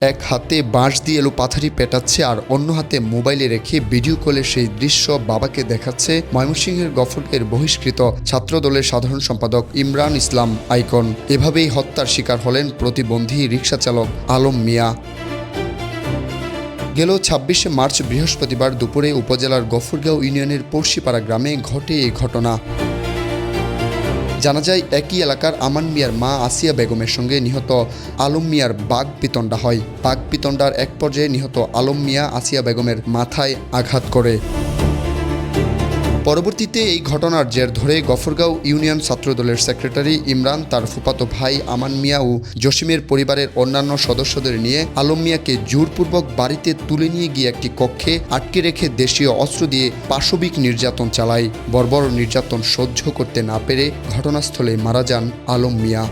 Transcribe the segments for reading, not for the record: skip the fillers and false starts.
এক হাতে বাঁশ দিয়ে এলোপাথারি পেটাচ্ছে আর অন্য হাতে মোবাইলে রেখে ভিডিও কলে সেই দৃশ্য বাবাকে দেখাচ্ছে ময়মনসিংহের গফরগাঁওয়ের বহিষ্কৃত ছাত্রদলের সাধারণ সম্পাদক ইমরান ইসলাম আইকন। এভাবেই হত্যার শিকার হলেন প্রতিবন্ধী রিকশাচালক আলম মিয়া। গেল ২৬শে মার্চ বৃহস্পতিবার দুপুরে উপজেলার গফরগাঁও ইউনিয়নের পড়শিপাড়া গ্রামে ঘটে এই ঘটনা। জানা যায় একই এলাকার আমান মিয়ার মা আসিয়া বেগমের সঙ্গে নিহত আলম মিয়ার বাগপিতণ্ডা হয়। বাগপিতণ্ডার এক পর্যায়ে নিহত আলম মিয়া আসিয়া বেগমের মাথায় আঘাত করে। পরবর্তীতে এই ঘটনার জের ধরে গফরগাঁও ইউনিয়ন ছাত্রদলের সেক্রেটারি ইমরান তার ফুফাতো ভাই আমান মিয়া ও জসিমের পরিবারের অন্যান্য সদস্যদের নিয়ে আলম মিয়াকে জোরপূর্বক বাড়িতে তুলে নিয়ে গিয়ে একটি কক্ষে আটকে রেখে দেশীয় অস্ত্র দিয়ে পাশবিক নির্যাতন চালায়। বর্বর নির্যাতন সহ্য করতে না পেরে ঘটনাস্থলে মারা যান আলম মিয়া।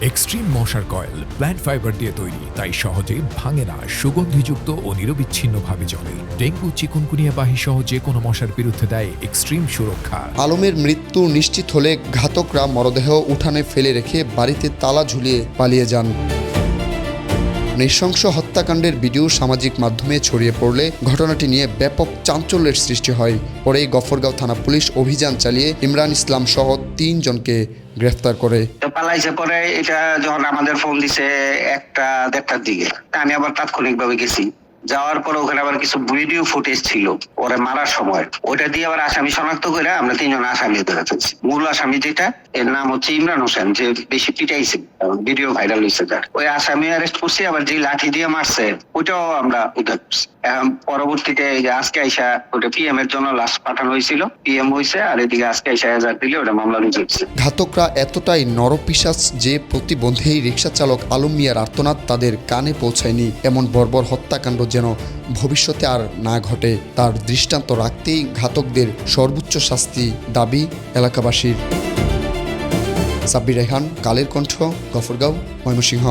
এক্সট্রিম মশার কয়েল প্ল্যান্ট ফাইবার দিয়ে তৈরি, তাই সহজে ভাঙে না, সুগন্ধিযুক্ত ও নিরবিচ্ছিন্নভাবে জ্বলে। ডেঙ্গু, চিকুনগুনিয়া বাহি সহ যে কোনো মশার বিরুদ্ধে দেয় এক্সট্রিম সুরক্ষা। আলমের মৃত্যু নিশ্চিত হলে ঘাতকরা মরদেহ উঠানে ফেলে রেখে বাড়িতে তালা ঝুলিয়ে পালিয়ে যান। নৃশংস হত্যাকাণ্ডের ভিডিও সামাজিক মাধ্যমে ছড়িয়ে পড়লে ঘটনাটি নিয়ে ব্যাপক চাঞ্চল্যের সৃষ্টি হয়। পরে গফরগাঁও থানা পুলিশ অভিযান চালিয়ে ইমরান ইসলাম সহ ৩ জনকে গ্রেফতার করে। পালাইছে। পরে এটা যখন আমাদের ফোন দিছে ১টা-১.৫টার দিকে, আমি আবার তাৎক্ষণিকভাবে গেছি। যাওয়ার পরে ওখানে আবার কিছু ভিডিও ফুটেজ ছিল ওরা মারার সময়, ওইটা দিয়ে আবার আসামি শনাক্ত করে আমরা ৩ জন আসামি ধরে ফেলছি। মূল আসামি যেটা, এর নাম হচ্ছে ইমরান হোসেন, যে বেশি পিটাইছে, ভিডিও ভাইরাল হয়েছে তার। ওই আসামি অ্যারেস্ট করছি। আবার যে লাঠি দিয়ে মারছে ওইটাও আমরা উদ্ধার করছি। পরবর্তীতে আজকে আইসা ওটা পিএম এর জন্য লাশ পাঠানো হয়েছিল, পিএম হয়েছে, আর এদিকে আজকে আইসা হাজার দিলে ওটা মামলা রুজু হচ্ছে। ঘাতকরা এতটাই নরপিশাচ যে প্রতিবন্ধী রিকশাচালক আলম মিয়ার আর্তনাদ তাদের কানে পৌঁছায়নি। এমন বর্বর হত্যাকাণ্ড যেন ভবিষ্যতে আর না ঘটে, তার দৃষ্টান্ত রাখতেই ঘাতকদের সর্বোচ্চ শাস্তি দাবি এলাকাবাসীর। সাব্বির রেহান, কালের কণ্ঠ, গফরগাঁও, ময়মনসিংহ।